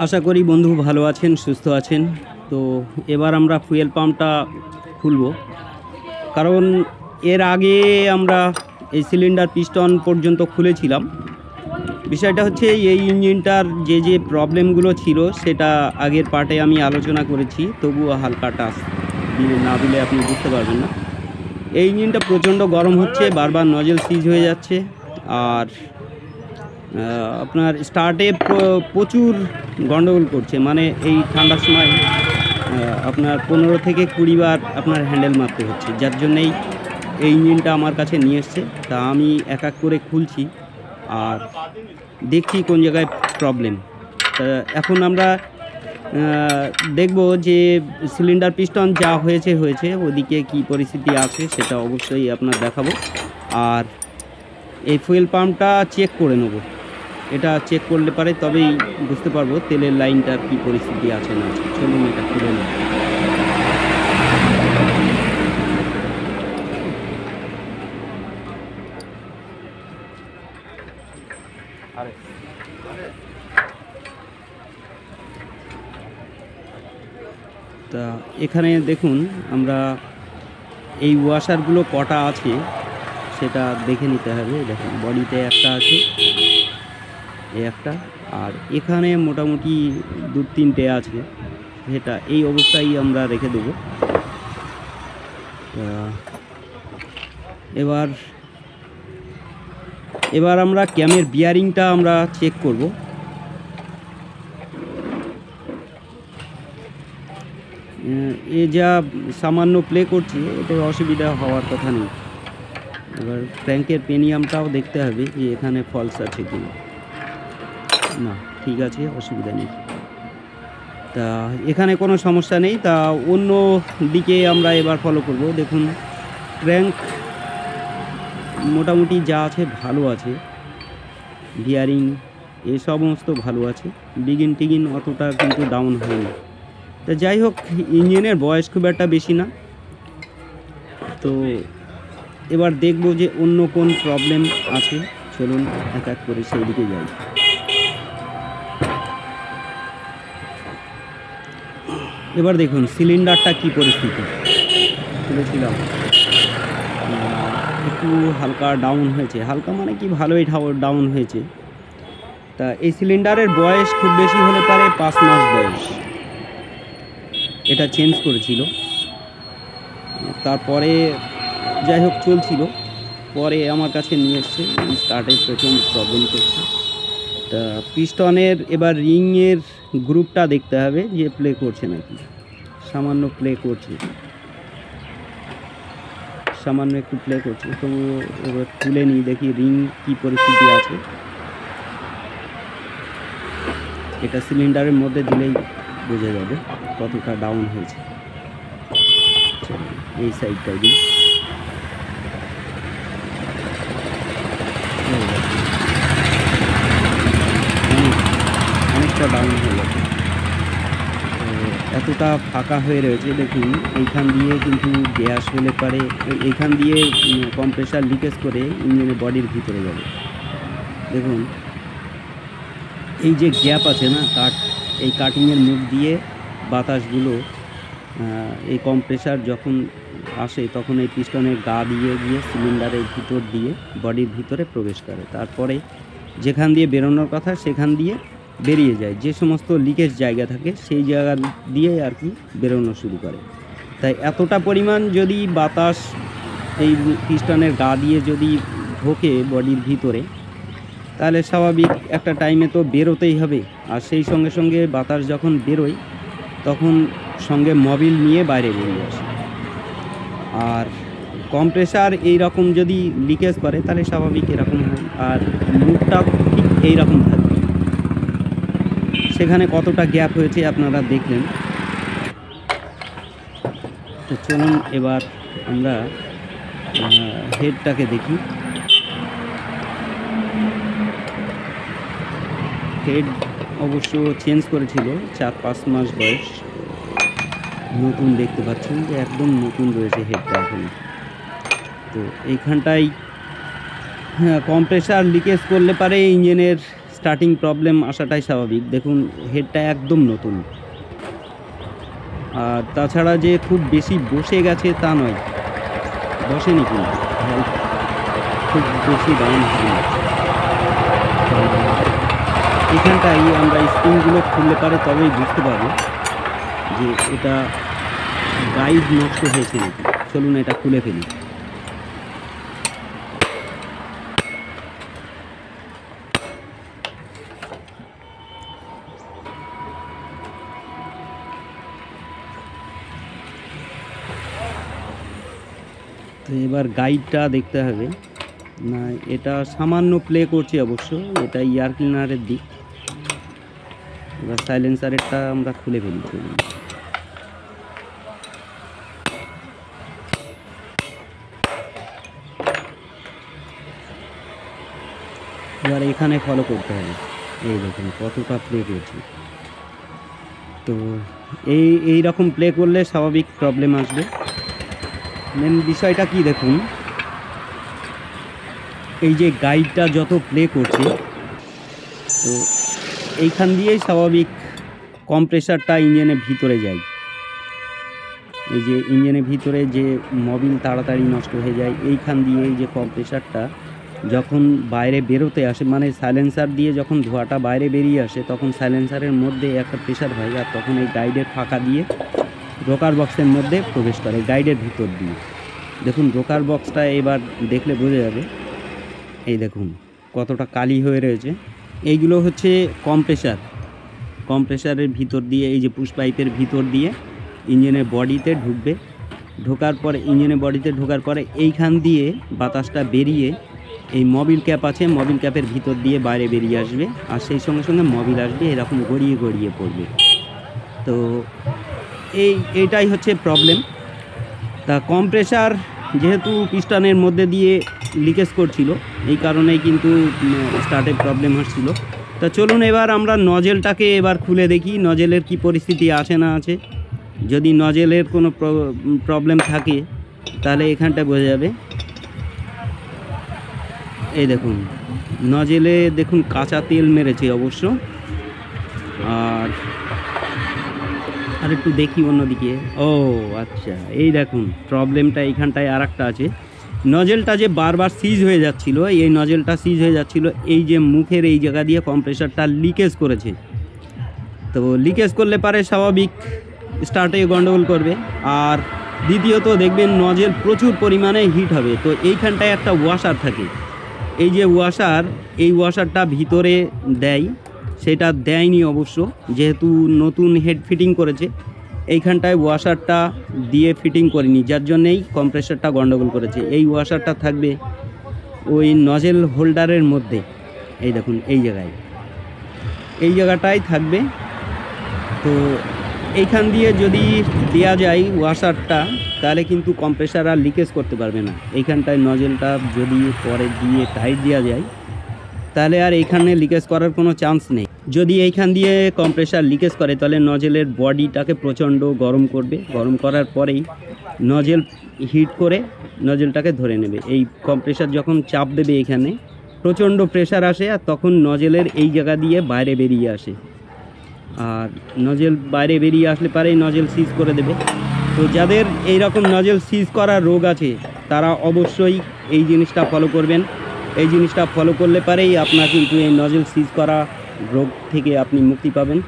আশা করি বন্ধু ভালো আছেন, সুস্থ আছেন। তো এবার আমরা ফুয়েল পাম্পটা খুলব, কারণ এর আগে আমরা এই সিলিন্ডার পিস্টন পর্যন্ত খুলেছিলাম। বিষয়টা হচ্ছে এই ইঞ্জিনটার যে প্রবলেমগুলো ছিল সেটা আগের পার্টে আমি আলোচনা করেছি, তবুও হালকা টাচ না দিলে আপনি বুঝতে পারবেন না। এই ইঞ্জিনটা প্রচণ্ড গরম হচ্ছে, বারবার নজেল সিজ হয়ে যাচ্ছে, আর আপনার স্টার্টে প্রচুর গন্ডগোল করছে। মানে এই ঠান্ডার সময় আপনার 15 থেকে 20 বার আপনার হ্যান্ডেল মারতে হচ্ছে, যার জন্যেই এই ইঞ্জিনটা আমার কাছে নিয়ে এসছে। তা আমি এক এক করে খুলছি আর দেখছি কোন জায়গায় প্রবলেম। তা এখন আমরা দেখব যে সিলিন্ডার পিস্টন যা হয়েছে ওদিকে কি পরিস্থিতি আছে সেটা অবশ্যই আপনার দেখাবো। আর এই ফুয়েল পাম্পটা চেক করে নেব, এটা চেক করলে পারে তবেই বুঝতে পারবো তেলের লাইনটার কি পরিস্থিতি আছে না আছে। চলুন এটা খুলে নেব। তা এখানে দেখুন, আমরা এই ওয়াশারগুলো কটা আছে সেটা দেখে নিতে হবে। দেখুন বডিতে একটা আছে, এই একটা, আর এখানে মোটামুটি 2-3টে আছে। সেটা এই অবস্থায় আমরা রেখে দেবো। এবার আমরা ক্যামের বিয়ারিংটা আমরা চেক করব। এ যা সামান্য প্লে করছে, এটার অসুবিধা হওয়ার কথা নেই। এবার ক্র্যাঙ্কের পেনিয়ামটাও দেখতে হবে যে এখানে ফলস আছে কিনা। না, ঠিক আছে, অসুবিধা নেই। তা এখানে কোনো সমস্যা নেই। তা অন্য দিকে আমরা এবার ফলো করব। দেখুন ক্র্যাঙ্ক মোটামুটি যা আছে ভালো আছে, বিয়ারিং এ সমস্ত ভালো আছে, বিগিন টিগিন অতটা কিন্তু ডাউন হয়নি। তা যাই হোক, ইঞ্জিনের বয়স খুব একটা বেশি না। তো এবার দেখব যে অন্য কোন প্রবলেম আছে। চলুন এক এক করে সেই দিকে যাই। এবার দেখুন সিলিন্ডারটা কি পরিস্থিতি। খুলেছিলাম, একটু হালকা ডাউন হয়েছে, হালকা মানে কি ভালোই ডাউন হয়েছে। তা এই সিলিন্ডারের বয়স খুব বেশি হলে পারে 5 মাস বয়স। এটা চেঞ্জ করেছিল, তারপরে যাই হোক চলছিল, পরে আমার কাছে নিয়ে এসছে। স্টার্টে প্রচণ্ড প্রবলেম করছে। তা পিস্টনের এবার রিংয়ের গ্রুপটা দেখতে হবে যে প্লে করছে নাকি। সামান্য প্লে করছে, সামান্য একটু প্লে করছে। তো এবার তুলে নিই, দেখি রিং কি পরিস্থিতি আছে। এটা সিলিন্ডারের মধ্যে দিলেই বোঝা যাবে কতটা ডাউন হয়েছে। এই সাইডটাই দিই। অনেকটা ডাউন হয়ে গেছে, এতটা ফাঁকা হয়ে রয়েছে। দেখুন এইখান দিয়ে কিন্তু গ্যাস হলে পারে এইখান দিয়ে কম্প্রেসার লিকেজ করে ইঞ্জিনের বডির ভিতরে যাবে। দেখুন এই যে গ্যাপ আছে না, এই কাটিংয়ের মুখ দিয়ে বাতাসগুলো এই কম্প্রেসার যখন আসে তখন এই পিস্টনের গা দিয়ে গিয়ে সিলিন্ডারের ভিতর দিয়ে বডির ভিতরে প্রবেশ করে। তারপরে যেখান দিয়ে বেরোনোর কথা সেখান দিয়ে বেরিয়ে যায়। যে সমস্ত লিকেজ জায়গা থাকে সেই জায়গা দিয়ে আর কি বেরোনো শুরু করে। তাই এতটা পরিমাণ যদি বাতাস এই পিস্টনের গা দিয়ে যদি ঢোকে বডির ভিতরে, তাহলে স্বাভাবিক একটা টাইমে তো বেরোতেই হবে। আর সেই সঙ্গে সঙ্গে বাতাস যখন বেরোয় তখন সঙ্গে মোবিল নিয়ে বাইরে বেরিয়ে আসে। আর কম্প্রেসার এই রকম যদি লিকেজ করে তাহলে স্বাভাবিক এরকম হয়। আর মুখটা ঠিক এইরকম থাকবে। সেখানে কতটা গ্যাপ হয়েছে আপনারা দেখলেন। তো চলুন এবার আমরা হেডটাকে দেখি। হেড অবশ্য চেঞ্জ করেছিল, 4-5 মাস বয়স। নতুন দেখতে পাচ্ছেন যে একদম নতুন রয়েছে হেডটা এখন। তো এইখানটায় কম্প্রেসার লিকেজ করলে পারে ইঞ্জিনের স্টার্টিং প্রবলেম আসাটাই স্বাভাবিক। দেখুন হেডটা একদম নতুন, আর তাছাড়া যে খুব বেশি বসে গেছে তা নয়, বসেনি কিন্তু খুব বেশি ডাউন হয়নি। এখানটাই আমরা স্প্রিংগুলো খুললে পারে তবেই বুঝতে পারবো যে এটা গাইড নষ্ট হয়েছে নাকি। চলুন এটা খুলে ফেলি। তো এবার গাইডটা দেখতে হবে না, এটা সামান্য প্লে করছে অবশ্য, এটা এয়ার ক্লিনারের দিক। এবার সাইলেন্সারেরটা আমরা খুলে ফেলি। এবার এখানে ফলো করতে হবে, এই দেখুন কতটা প্লে করছে। তো এই রকম প্লে করলে স্বাভাবিক প্রবলেম আসবে। মেন বিষয়টা কি দেখুন, এই যে গাইডটা যত প্লে করছে, তো এইখান দিয়েই স্বাভাবিক কম্প্রেসারটা ইঞ্জিনের ভিতরে যায়। এই যে ইঞ্জিনের ভিতরে যে মোবিল তাড়াতাড়ি নষ্ট হয়ে যায়, এইখান দিয়ে এই যে কম্প্রেসারটা যখন বাইরে বেরোতে আসে, মানে সাইলেন্সার দিয়ে যখন ধোঁয়াটা বাইরে বেরিয়ে আসে, তখন সাইলেন্সারের মধ্যে একটা প্রেশার হয়, আর তখন এই গাইডের ফাঁকা দিয়ে রোকার বক্সের মধ্যে প্রবেশ করে, গাইডের ভিতর দিয়ে। দেখুন রোকার বক্সটা এবার দেখলে বোঝা যাবে, এই দেখুন কতটা কালি হয়ে রয়েছে। এইগুলো হচ্ছে কম্প্রেসারের ভিতর দিয়ে, এই যে পুশ পাইপের ভিতর দিয়ে ইঞ্জিনের বডিতে ঢুকবে। ঢোকার পরে ইঞ্জিনের বডিতে ঢোকার পরে এইখান দিয়ে বাতাসটা বেরিয়ে এই মোবিল ক্যাপ আছে, মোবিল ক্যাপের ভিতর দিয়ে বাইরে বেরিয়ে আসবে, আর সেই সঙ্গে সঙ্গে মোবিল আসবে, এরকম গড়িয়ে গড়িয়ে পড়বে। তো এইটাই হচ্ছে প্রবলেম। তা কম্প্রেসার যেহেতু পিস্টনের মধ্যে দিয়ে লিকেজ করছিল, এই কারণেই কিন্তু স্টার্টে প্রবলেম হচ্ছিল। তা চলুন এবার আমরা নজেলটাকে এবার খুলে দেখি, নজেলের কি পরিস্থিতি আছে না আছে। যদি নজেলের কোনো প্রবলেম থাকে তাহলে এখানটা বোঝা যাবে। এই দেখুন নজেলে দেখুন কাঁচা তেল মেরেছে অবশ্য। আর একটু দেখি অন্যদিকে, ও আচ্ছা, এই দেখুন প্রবলেমটা এইখানটায় আর একটা আছে। নজেলটা যে বারবার সিজ হয়ে যাচ্ছিল, এই নজেলটা সিজ হয়ে যাচ্ছিল এই যে মুখের এই জায়গা দিয়ে কম্প্রেসারটা লিকেজ করেছে। তো লিকেজ করলে পারে স্বাভাবিক স্টার্টে গন্ডগোল করবে। আর দ্বিতীয়ত দেখবেন নজেল প্রচুর পরিমাণে হিট হবে। তো এইখানটায় একটা ওয়াশার থাকে, এই যে ওয়াশার, এই ওয়াশারটা ভিতরে দেয়, সেটা দেয়নি অবশ্য, যেহেতু নতুন হেড ফিটিং করেছে এইখানটায় ওয়াশারটা দিয়ে ফিটিং করেনি, যার জন্যেই কম্প্রেসারটা গন্ডগোল করেছে। এই ওয়াশারটা থাকবে ওই নজেল হোল্ডারের মধ্যে, এই দেখুন এই জায়গাটায় থাকবে। তো এইখান দিয়ে যদি দেওয়া যায় ওয়াশারটা, তাহলে কিন্তু কম্প্রেসার আর লিকেজ করতে পারবে না। এইখানটায় নজেলটা যদি পরে দিয়ে টাইট দেওয়া যায়, তাহলে আর এইখানে লিকেজ করার কোনো চান্স নেই। যদি এইখান দিয়ে কম্প্রেসার লিকেজ করে, তাহলে নজেলের বডিটাকে প্রচণ্ড গরম করবে, গরম করার পরেই নজেল হিট করে নজেলটাকে ধরে নেবে। এই কম্প্রেসার যখন চাপ দেবে এখানে প্রচণ্ড প্রেশার আসে, আর তখন নজেলের এই জায়গা দিয়ে বাইরে বেরিয়ে আসে, আর নজেল বাইরে বেরিয়ে আসলে পারে নজেল সিজ করে দেবে। তো যাদের এই রকম নজেল সিজ করার রোগ আছে, তারা অবশ্যই এই জিনিসটা ফলো করবেন। এই জিনিসটা ফলো করলে পারেই আপনার কিন্তু এই নজেল সিজ করা রোগ থেকে আপনি মুক্তি পাবেন।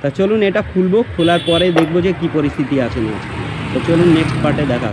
তা চলুন এটা খুলবো, খোলার পরে দেখবো যে কী পরিস্থিতি আছে না। তো চলুন নেক্সট পার্টে দেখা।